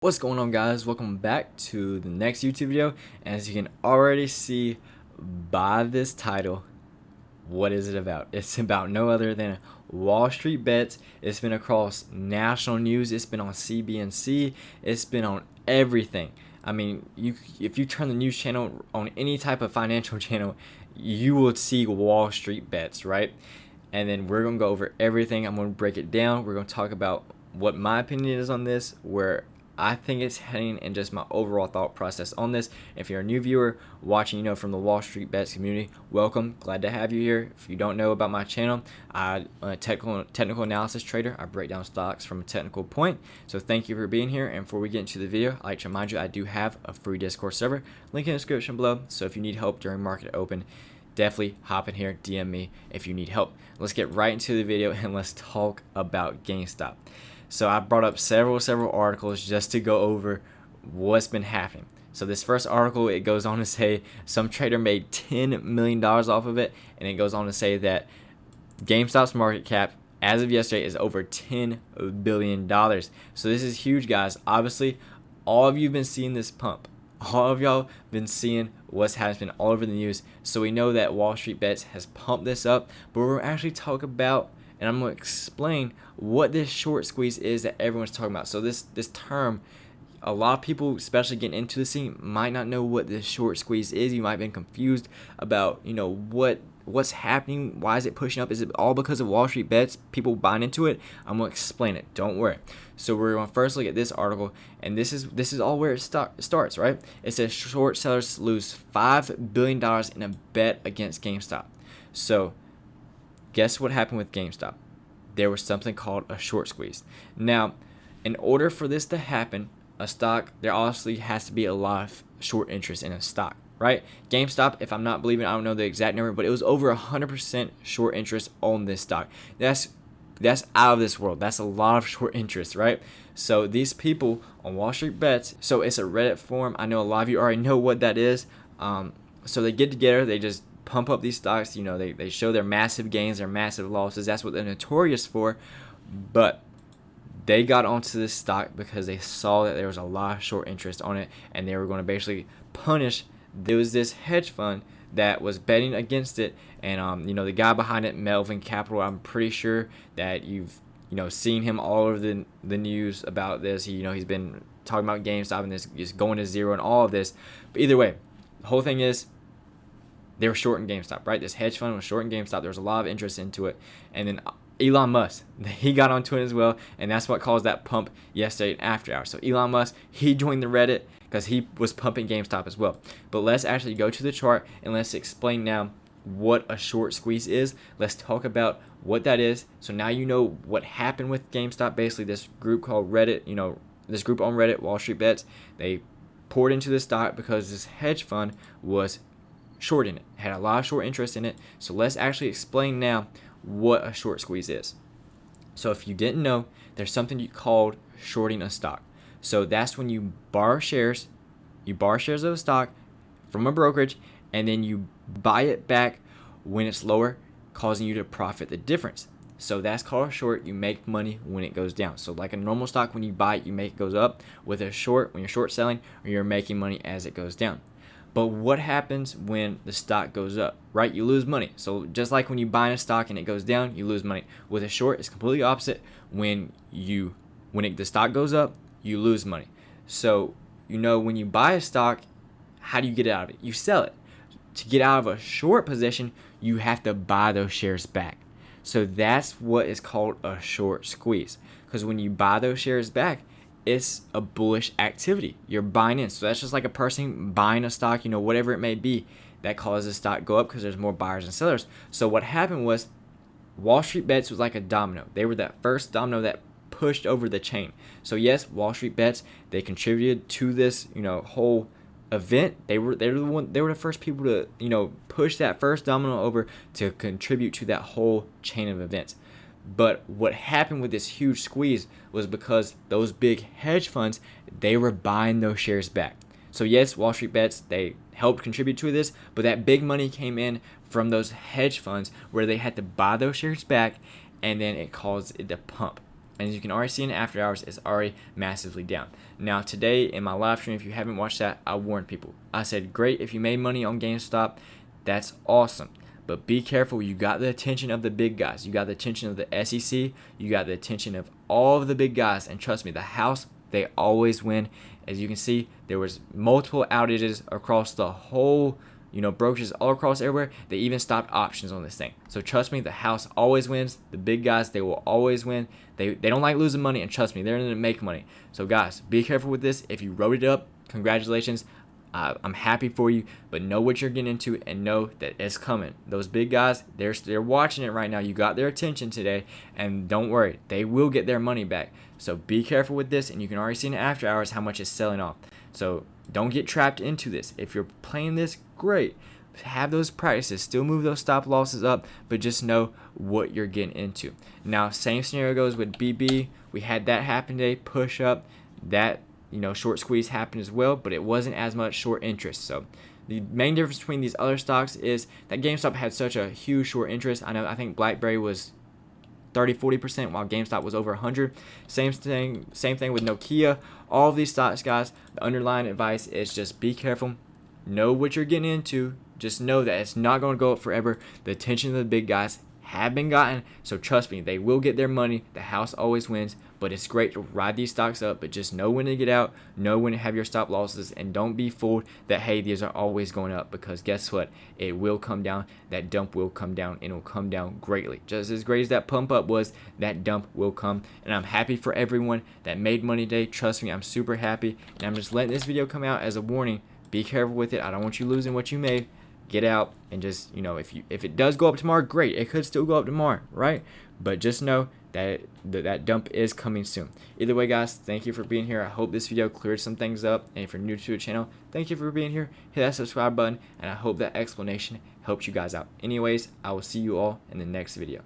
What's going on, guys? Welcome back to the next YouTube video. And as you can already see by this title, what is it about? It's about no other than Wallstreetbets. It's been across national news. It's been on CBNC. It's been on everything. I mean, if you turn the news channel on any type of financial channel, you will see Wallstreetbets, right? And then we're gonna go over everything. I'm gonna break it down. We're gonna talk about what my opinion is on this, where I think it's heading, and just my overall thought process on this. If you're a new viewer watching, from the Wallstreetbets community, welcome. Glad to have you here. If you don't know about my channel, I'm a technical analysis trader. I break down stocks from a technical point. So thank you for being here. And before we get into the video, I'd like to remind you I do have a free Discord server. Link in the description below. So if you need help during market open, definitely hop in here, DM me if you need help. Let's get right into the video and let's talk about GameStop. So I brought up several articles just to go over what's been happening. So this first article, it goes on to say some trader made $10 million off of it, and it goes on to say that GameStop's market cap as of yesterday is over $10 billion. So this is huge, guys. Obviously, all of you have been seeing this pump. All of y'all been seeing what's happened all over the news. So we know that Wallstreetbets has pumped this up, but we're actually talk about, and I'm going to explain what this short squeeze is that everyone's talking about. So this term, a lot of people, especially getting into the scene, might not know what this short squeeze is. You might have been confused about, what's happening. Why is it pushing up? Is it all because of Wallstreetbets, people buying into it? I'm going to explain it. Don't worry. So we're going to first look at this article, and this is all where it starts, right? It says short sellers lose $5 billion in a bet against GameStop. So guess what happened with GameStop? There was something called a short squeeze. Now, in order for this to happen, a stock, there obviously has to be a lot of short interest in a stock, right? GameStop, if I'm not believing, I don't know the exact number, but it was over 100% short interest on this stock. That's out of this world. That's a lot of short interest, right? So these people on Wallstreetbets, so it's a Reddit forum. I know a lot of you already know what that is. So they get together, they just pump up these stocks. They show their massive gains, their massive losses. That's what they're notorious for. But they got onto this stock because they saw that there was a lot of short interest on it, and they were going to basically punish. There was this hedge fund that was betting against it, and the guy behind it, Melvin Capital, I'm pretty sure that you've seen him all over the news about this. He's been talking about GameStop and this is going to zero and all of this. But either way, the whole thing is, they were short in GameStop, right? This hedge fund was short in GameStop. There was a lot of interest into it. And then Elon Musk, he got onto it as well. And that's what caused that pump yesterday after hours. So Elon Musk, he joined the Reddit because he was pumping GameStop as well. But let's actually go to the chart and let's explain now what a short squeeze is. Let's talk about what that is. So now you know what happened with GameStop. Basically, this group called Reddit, this group on Reddit, Wallstreetbets, they poured into the stock because this hedge fund was short in it, had a lot of short interest in it. So let's actually explain now what a short squeeze is. So if you didn't know, there's something you called shorting a stock. So that's when you borrow shares of a stock from a brokerage, and then you buy it back when it's lower, causing you to profit the difference. So that's called a short. You make money when it goes down. So like a normal stock, when you buy it, you make it goes up. With a short, when you're short selling, or you're making money as it goes down. But what happens when the stock goes up, right? You lose money. So just like when you buy a stock and it goes down, you lose money. With a short, it's completely opposite. When the stock goes up, you lose money. So, when you buy a stock, how do you get out of it? You sell it. To get out of a short position, you have to buy those shares back. So that's what is called a short squeeze. Because when you buy those shares back, it's a bullish activity. You're buying in. So that's just like a person buying a stock, whatever it may be, that causes the stock go up because there's more buyers and sellers. So what happened was Wallstreetbets was like a domino. They were that first domino that pushed over the chain. So yes, Wallstreetbets, they contributed to this, whole event. They were the first people to, push that first domino over to contribute to that whole chain of events. But what happened with this huge squeeze was because those big hedge funds, they were buying those shares back. So yes, Wallstreetbets, they helped contribute to this, but that big money came in from those hedge funds where they had to buy those shares back, and then it caused it to pump. And as you can already see in after hours, it's already massively down. Now today in my live stream, if you haven't watched that, I warned people. I said, great, if you made money on GameStop, that's awesome. But be careful, you got the attention of the big guys. You got the attention of the SEC. You got the attention of all of the big guys. And trust me, the house, they always win. As you can see, there was multiple outages across the whole, brokerages all across everywhere. They even stopped options on this thing. So trust me, the house always wins. The big guys, they will always win. They don't like losing money, and trust me, they're going to make money. So guys, be careful with this. If you wrote it up, congratulations. I'm happy for you, but know what you're getting into and know that it's coming. Those big guys, they're watching it right now. You got their attention today, and don't worry, they will get their money back. So be careful with this, and you can already see in after hours how much it's selling off. So don't get trapped into this. If you're playing this, great. Have those practices, still move those stop losses up, but just know what you're getting into. Now, same scenario goes with BB. We had that happen today, push up. That short squeeze happened as well, but it wasn't as much short interest. So the main difference between these other stocks is that GameStop had such a huge short interest. I think BlackBerry was 30-40%, while GameStop was over 100. Same thing with Nokia. All of these stocks, guys, the underlying advice is just be careful. Know what you're getting into. Just know that it's not going to go up forever. The attention of the big guys have been gotten, so trust me, they will get their money. The house always wins, but it's great to ride these stocks up, but just know when to get out, know when to have your stop losses, and don't be fooled that, hey, these are always going up, because guess what? It will come down. That dump will come down, and it will come down greatly. Just as great as that pump up was, that dump will come, and I'm happy for everyone that made money today. Trust me, I'm super happy, and I'm just letting this video come out as a warning. Be careful with it. I don't want you losing what you made. Get out and just, if it does go up tomorrow, great. It could still go up tomorrow, right? But just know that that dump is coming soon. Either way, guys, thank you for being here. I hope this video cleared some things up. And if you're new to the channel, thank you for being here. Hit that subscribe button, and I hope that explanation helped you guys out. Anyways, I will see you all in the next video.